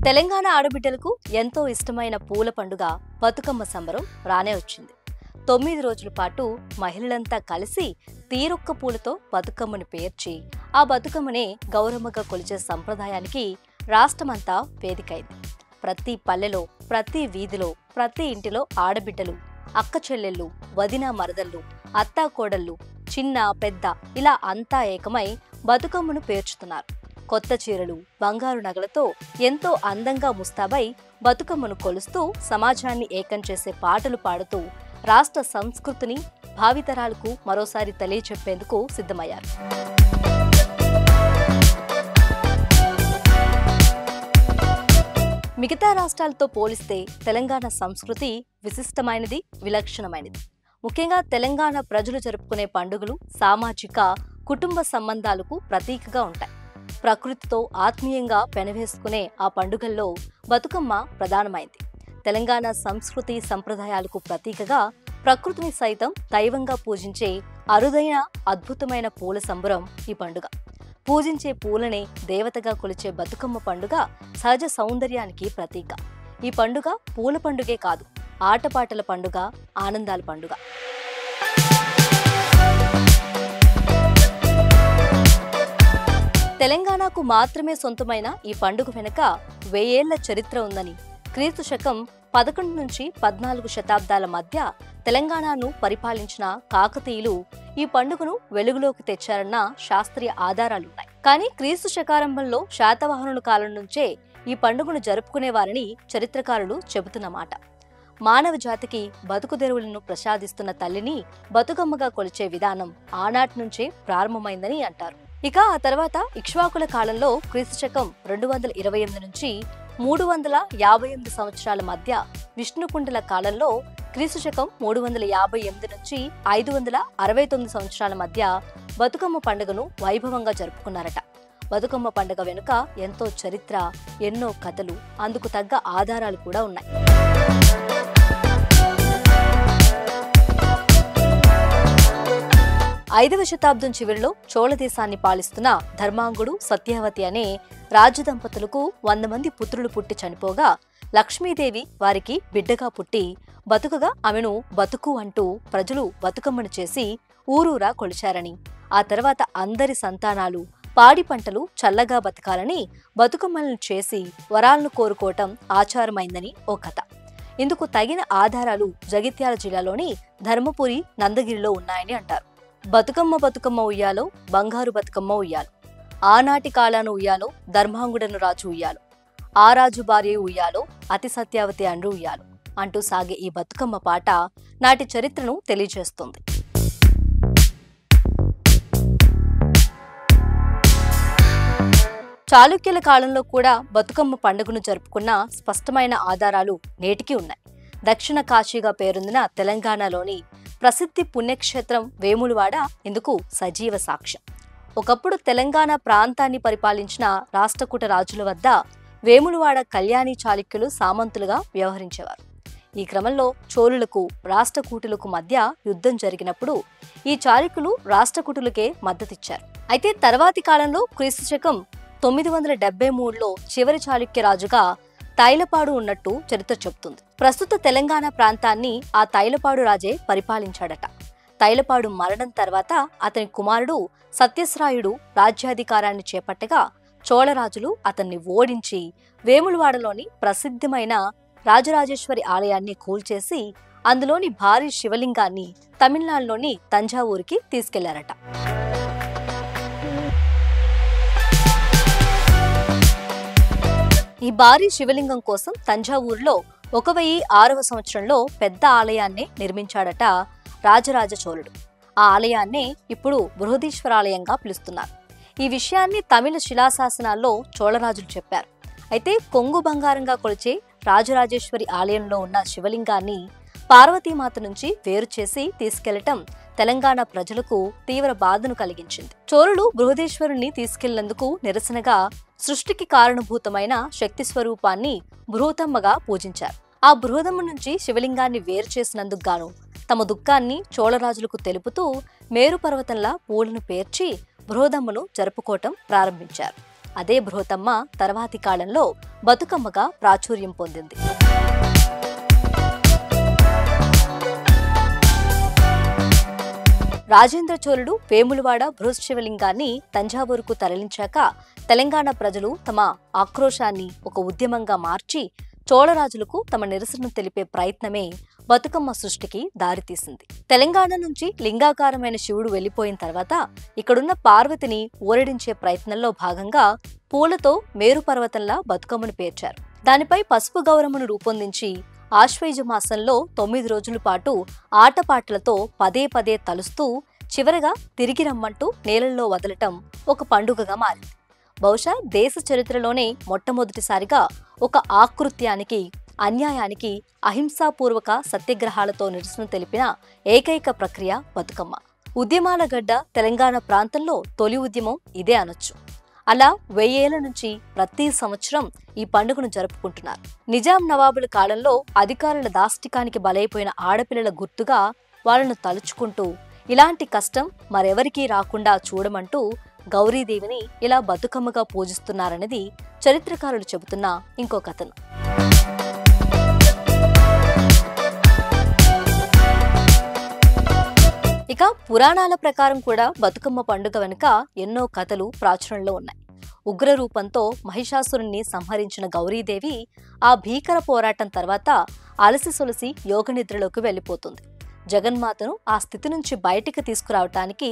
తెలంగాణ ఆడబిడ్డలకు ఎంతో ఇష్టమైన పూల పండుగ బతుకమ్మ సంబరం రానే వచ్చింది. 9 రోజుల పాటు మహిళలంతా కలిసి తీరొక్క పూలతో బతుకమ్మను పేర్చి ఆ బతుకమ్మనే గౌరమ్మగా కొలిచే సంప్రదాయానికి రాష్ట్రమంతా వేదికైంది. ప్రతి పల్లెలో, ప్రతి వీధిలో, ప్రతి ఇంటిలో ఆడబిడ్డలు, అక్క చెల్లెళ్ళు, వదిన మరదళ్ళు, అత్తా కోడళ్ళు, చిన్న పెద్ద ఇలా అంతా ఏకమై బతుకమ్మను పేర్చుతున్నారు. కొత్త చీరలు, బంగారు నగలతో ఎంతో అందంగా ముస్తాబై బతుకమ్మను కొలుస్తూ సమాజాన్ని ఏకం చేసే పాటలు పాడుతూ రాష్ట్ర సంస్కృతిని భావితరాలకు మరోసారి తెలియచెప్పేందుకు సిద్ధమయ్యారు. మిగతా రాష్ట్రాలతో పోలిస్తే తెలంగాణ సంస్కృతి విశిష్టమైనది, విలక్షణమైనది. ముఖ్యంగా తెలంగాణ ప్రజలు జరుపుకునే పండుగలు సామాజిక, కుటుంబ సంబంధాలకు ప్రతీకగా ఉంటాయి. ప్రకృతితో ఆత్మీయంగా పెనవేసుకునే ఆ పండుగల్లో బతుకమ్మ ప్రధానమైంది. తెలంగాణ సంస్కృతి సంప్రదాయాలకు ప్రతీకగా ప్రకృతిని సైతం దైవంగా పూజించే అరుదైన అద్భుతమైన పూల సంబరం ఈ పండుగ. పూజించే పూలనే దేవతగా కొలిచే బతుకమ్మ పండుగ సహజ సౌందర్యానికి ప్రతీక. ఈ పండుగ పూల పండుగే కాదు, ఆటపాటల పండుగ, ఆనందాల పండుగ. తెలంగాణకు మాత్రమే సొంతమైన ఈ పండుగ వెనుక 1000 ఏళ్ల చరిత్ర ఉందని, క్రీస్తు శకం 11 నుంచి 14 శతాబ్దాల మధ్య తెలంగాణను పరిపాలించిన కాకతీయులు ఈ పండుగను వెలుగులోకి తెచ్చారన్న శాస్త్రీయ ఆధారాలున్నాయి. కానీ క్రీస్తు శకారంభంలో శాతవాహనుల కాలం నుంచే ఈ పండుగను జరుపుకునేవారని చరిత్రకారులు చెబుతున్నమాట. మానవ జాతికి బతుకుదెరువులను ప్రసాదిస్తున్న తల్లిని బతుకమ్మగా కొలిచే విధానం ఆనాటి నుంచే ప్రారంభమైందని అంటారు. ఇక ఆ తర్వాత ఇక్ష్వాకుల కాలంలో క్రీస్తు శకం 228 నుంచి 358 సంవత్సరాల మధ్య విష్ణుకుండల కాలంలో క్రీస్తు శకం 358 నుంచి 569 సంవత్సరాల మధ్య బతుకమ్మ పండుగను వైభవంగా జరుపుకున్నారట. బతుకమ్మ పండుగ వెనుక ఎంతో చరిత్ర, ఎన్నో కథలు, అందుకు తగ్గ ఆధారాలు కూడా ఉన్నాయి. 5వ శతాబ్దం చివరిలో చోళ దేశాన్ని పాలిస్తున్న ధర్మాంగుడు, సత్యవతి అనే రాజదంపతులకు 100 మంది పుత్రులు పుట్టి చనిపోగా లక్ష్మీదేవి వారికి బిడ్డగా పుట్టి బతుకగా ఆమెను బతుకు అంటూ ప్రజలు బతుకమ్మను చేసి ఊరూరా కొలిచారని, ఆ తర్వాత అందరి సంతానాలు, పాడి పంటలు చల్లగా బతకాలని బతుకమ్మలను చేసి వరాలను కోరుకోవటం ఆచారమైందని ఓ కథ. ఇందుకు తగిన ఆధారాలు జగిత్యాల జిల్లాలోని ధర్మపురి, నందగిరిలో ఉన్నాయని అంటారు. బతుకమ్మ బతుకమ్మ ఉయ్యాలో, బంగారు బతుకమ్మ ఉయ్యాలో, ఆనాటి కాలాను ఉయ్యాలో, ధర్మాంగుడను రాజు ఉయ్యాలో, ఆ రాజు భార్య ఉయ్యాలో, అతి సత్యావతి అండ్రు ఉయ్యాలో అంటూ సాగే ఈ బతుకమ్మ పాట నాటి చరిత్రను తెలియజేస్తుంది. చాళుక్యుల కాలంలో కూడా బతుకమ్మ పండుగను జరుపుకున్న స్పష్టమైన ఆధారాలు నేటికి ఉన్నాయి. దక్షిణ కాశీగా పేరొందిన తెలంగాణలోని ప్రసిద్ధి పుణ్యక్షేత్రం వేములవాడ ఇందుకు సజీవ సాక్ష్యం. ఒకప్పుడు తెలంగాణ ప్రాంతాన్ని పరిపాలించిన రాష్ట్రకూట రాజుల వద్ద వేములవాడ కళ్యాణి చాళుక్యులు సామంతులుగా వ్యవహరించేవారు. ఈ క్రమంలో చోళులకు, రాష్ట్రకూటులకు మధ్య యుద్ధం జరిగినప్పుడు ఈ చాళుక్యులు రాష్ట్రకూటులకే మద్దతిచ్చారు. అయితే తర్వాతి కాలంలో క్రీస్తు శకం 973లో చివరి చాళుక్య రాజుగా తైలపాడు ఉన్నట్టు చరిత్ర చెబుతుంది. ప్రస్తుత తెలంగాణ ప్రాంతాన్ని ఆ తైలపాడు రాజే పరిపాలించాడట. తైలపాడు మరణం తర్వాత అతని కుమారుడు సత్యశ్రాయుడు రాజ్యాధికారాన్ని చేపట్టగా చోళరాజులు అతన్ని ఓడించి వేములవాడలోని ప్రసిద్ధమైన రాజరాజేశ్వరి ఆలయాన్ని కూల్చేసి అందులోని భారీ శివలింగాన్ని తమిళనాడులోని తంజావూరుకి తీసుకెళ్లారట. ఈ భారీ శివలింగం కోసం తంజావూరులో 1006వ సంవత్సరంలో పెద్ద ఆలయాన్నే నిర్మించాడట రాజరాజ చోళుడు. ఆ ఆలయాన్నే ఇప్పుడు బృహదీశ్వరాలయంగా పిలుస్తున్నారు. ఈ విషయాన్ని తమిళ శిలాశాసనాల్లో చోళరాజులు చెప్పారు. అయితే కొంగు బంగారంగా కొలిచే రాజరాజేశ్వరి ఆలయంలో ఉన్న శివలింగాన్ని పార్వతీమాత నుంచి వేరు చేసి తీసుకెళ్లటం తెలంగాణ ప్రజలకు తీవ్ర బాధను కలిగించింది. చోళులు బృహదీశ్వరుణ్ణి తీసుకెళ్లేందుకు నిరసనగా సృష్టికి కారణభూతమైన శక్తి స్వరూపాన్ని బృహతమ్మగా పూజించారు. ఆ బృహదమ్మ నుంచి శివలింగాన్ని వేరు చేసినందుకు గాను తమ దుఃఖాన్ని చోళరాజులకు తెలుపుతూ మేరు పర్వతంలా పూలను పేర్చి బృహదమ్మను జరుపుకోవటం ప్రారంభించారు. అదే బృహతమ్మ తర్వాతి కాలంలో బతుకమ్మగా ప్రాచుర్యం పొందింది. రాజేంద్ర చోళుడు వేములవాడ బృహశివలింగాన్ని తంజావూరుకు తరలించాక తెలంగాణ ప్రజలు తమ ఆక్రోశాన్ని ఒక ఉద్యమంగా మార్చి చోళరాజులకు తమ నిరసనను తెలిపే ప్రయత్నమే బతుకమ్మ సృష్టికి దారితీసింది. తెలంగాణ నుంచి లింగాకారమైన శివుడు వెళ్లిపోయిన తర్వాత ఇక్కడున్న పార్వతిని ఊరడించే ప్రయత్నంలో భాగంగా పూలతో మేరు పర్వతంలా బతుకమ్మను పేర్చారు. దానిపై పసుపు గౌరమ్మను రూపొందించి ఆశ్వయుజ మాసంలో 9 రోజుల పాటు ఆటపాటలతో పదే పదే తలుస్తూ చివరగా తిరిగి రమ్మంటూ నేలల్లో వదలటం ఒక పండుగగా మారింది. బహుశా దేశ చరిత్రలోనే మొట్టమొదటిసారిగా ఒక ఆకృత్యానికి, అన్యాయానికి అహింసాపూర్వక సత్యాగ్రహాలతో నిరసన తెలిపిన ఏకైక ప్రక్రియ బతుకమ్మ. ఉద్యమాల గడ్డ తెలంగాణ ప్రాంతంలో తొలి ఉద్యమం ఇదే అనొచ్చు. అలా 1000 ఏళ్ల నుంచి ప్రతి సంవత్సరం ఈ పండుగను జరుపుకుంటున్నారు. నిజాం నవాబుల కాలంలో అధికారుల దాష్టికానికి బలైపోయిన ఆడపిల్లల గుర్తుగా వాళ్ళను తలుచుకుంటూ ఇలాంటి కష్టం మరెవరికీ రాకుండా చూడమంటూ గౌరీదేవిని ఇలా బతుకమ్మగా పూజిస్తున్నారనేది చరిత్రకారులు చెబుతున్న ఇంకో కథనం. ఇక పురాణాల ప్రకారం కూడా బతుకమ్మ పండుగ వెనుక ఎన్నో కథలు ప్రాచుర్యంలో ఉన్నాయి. ఉగ్ర రూపంతో మహిషాసురుణ్ణి సంహరించిన గౌరీదేవి ఆ భీకర పోరాటం తర్వాత అలసి సొలసి యోగనిద్రలోకి వెళ్లిపోతుంది. జగన్మాతను ఆ స్థితి నుంచి బయటికి తీసుకురావటానికి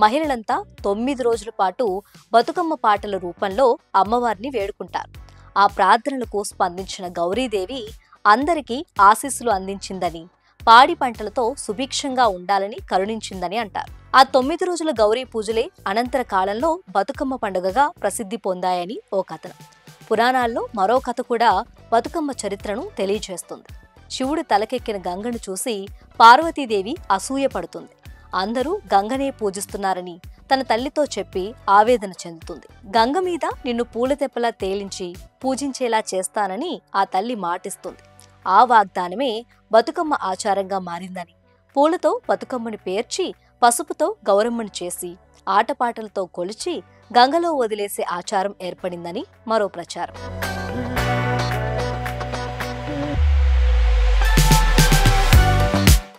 మహిళలంతా 9 రోజుల పాటు బతుకమ్మ పాటల రూపంలో అమ్మవారిని వేడుకుంటారు. ఆ ప్రార్థనలకు స్పందించిన గౌరీదేవి అందరికీ ఆశీస్సులు అందించిందని, పాడి పంటలతో సుభిక్షంగా ఉండాలని కరుణించిందని అంటారు. ఆ 9 రోజుల గౌరీ పూజలే అనంతర కాలంలో బతుకమ్మ పండుగగా ప్రసిద్ధి పొందాయని ఓ కథనం. పురాణాల్లో మరో కథ కూడా బతుకమ్మ చరిత్రను తెలియజేస్తుంది. శివుడు తలకెక్కిన గంగను చూసి పార్వతీదేవి అసూయపడుతుంది. అందరూ గంగనే పూజిస్తున్నారని తన తల్లితో చెప్పి ఆవేదన చెందుతుంది. గంగ మీద నిన్ను పూలతెప్పలా తేలించి పూజించేలా చేస్తానని ఆ తల్లి మాటిస్తుంది. ఆ వాగ్దానమే బతుకమ్మ ఆచారంగా మారిందని, పూలతో బతుకమ్మని పేర్చి పసుపుతో గౌరమ్మను చేసి ఆటపాటలతో కొలిచి గంగలో వదిలేసే ఆచారం ఏర్పడిందని మరో ప్రచారం.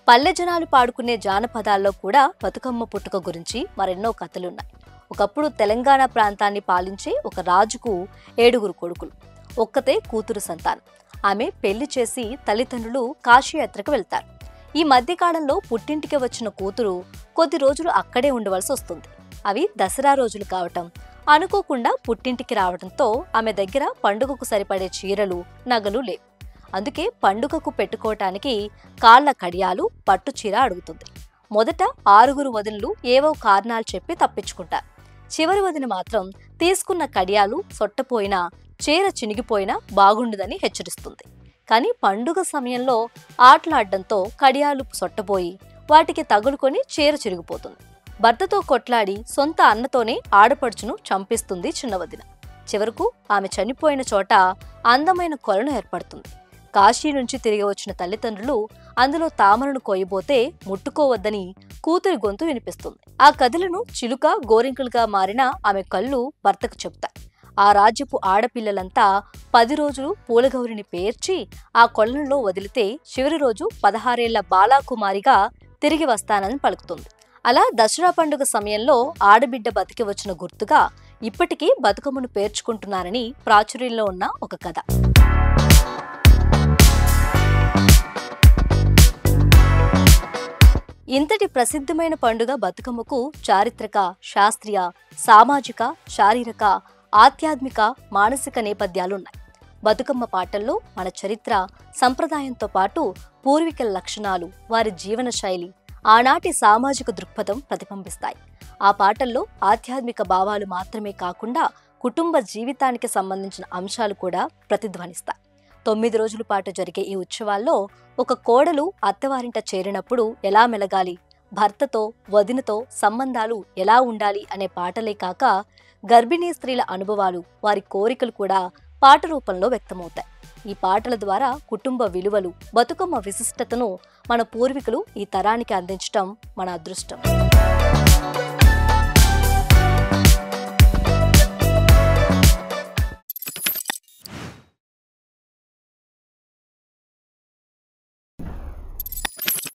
పల్లె జనాలు పాడుకునే జానపదాల్లో కూడా బతుకమ్మ పుట్టుక గురించి మరెన్నో కథలున్నాయి. ఒకప్పుడు తెలంగాణ ప్రాంతాన్ని పాలించే ఒక రాజుకు 7 కొడుకులు, ఒక్కతే కూతురు సంతానం. ఆమె పెళ్లి చేసి తల్లిదండ్రులు కాశీయాత్రకు వెళ్తారు. ఈ మధ్యకాలంలో పుట్టింటికి వచ్చిన కూతురు కొద్ది రోజులు అక్కడే ఉండవలసి వస్తుంది. అవి దసరా రోజులు కావటం, అనుకోకుండా పుట్టింటికి రావడంతో ఆమె దగ్గర పండుగకు సరిపడే చీరలు, నగలు లేవు. అందుకే పండుగకు పెట్టుకోవటానికి కాళ్ల కడియాలు, పట్టు చీర అడుగుతుంది. మొదట 6 వదినలు ఏవో కారణాలు చెప్పి తప్పించుకుంటారు. చివరి వదిన మాత్రం తీసుకున్న కడియాలు సొట్టపోయినా, చీర చినిగిపోయినా బాగుండదని హెచ్చరిస్తుంది. కానీ పండుగ సమయంలో ఆటలాడడంతో కడియాలు సొట్టపోయి వాటికి తగులుకొని చీర చిరిగిపోతుంది. భర్తతో కొట్లాడి సొంత అన్నతోనే ఆడపడుచును చంపిస్తుంది చిన్నవదిన. చివరకు ఆమె చనిపోయిన చోట అందమైన కొలను ఏర్పడుతుంది. కాశీ నుంచి తిరిగి వచ్చిన తల్లిదండ్రులు అందులో తామరను కోయబోతే ముట్టుకోవద్దని కూతురి గొంతు వినిపిస్తుంది. ఆ కథలను చిలుక, గోరింకలుగా మారిన ఆమె కళ్ళు భర్తకు చెబుతాయి. ఆ రాజ్యపు ఆడపిల్లలంతా 10 రోజులు పూలగౌరిని పేర్చి ఆ కొలనులో వదిలితే చివరి రోజు 16 ఏళ్ల బాలాకుమారిగా తిరిగి వస్తానని పలుకుతుంది. అలా దసరా పండుగ సమయంలో ఆడబిడ్డ బతికి వచ్చిన గుర్తుగా ఇప్పటికీ బతుకమ్మను పేర్చుకుంటున్నారని ప్రాచుర్యంలో ఉన్న ఒక కథ. ఇంతటి ప్రసిద్ధమైన పండుగ బతుకమ్మకు చారిత్రక, శాస్త్రీయ, సామాజిక, శారీరక, ఆధ్యాత్మిక, మానసిక నేపథ్యాలున్నాయి. బతుకమ్మ పాటల్లో మన చరిత్ర, సంప్రదాయంతో పాటు పూర్వీకుల లక్షణాలు, వారి జీవన శైలి, ఆనాటి సామాజిక దృక్పథం ప్రతిబింబిస్తాయి. ఆ పాటల్లో ఆధ్యాత్మిక భావాలు మాత్రమే కాకుండా కుటుంబ జీవితానికి సంబంధించిన అంశాలు కూడా ప్రతిధ్వనిస్తాయి. 9 రోజుల పాటు జరిగే ఈ ఉత్సవాల్లో ఒక కోడలు అత్తవారింట చేరినప్పుడు ఎలా మెలగాలి, భర్తతో, వదినతో సంబంధాలు ఎలా ఉండాలి అనే పాటలే కాక గర్భిణీ స్త్రీల అనుభవాలు, వారి కోరికలు కూడా పాట రూపంలో వ్యక్తమవుతాయి. ఈ పాటల ద్వారా కుటుంబ విలువలు, బతుకమ్మ విశిష్టతను మన పూర్వీకులు ఈ తరానికి అందించటం మన అదృష్టం.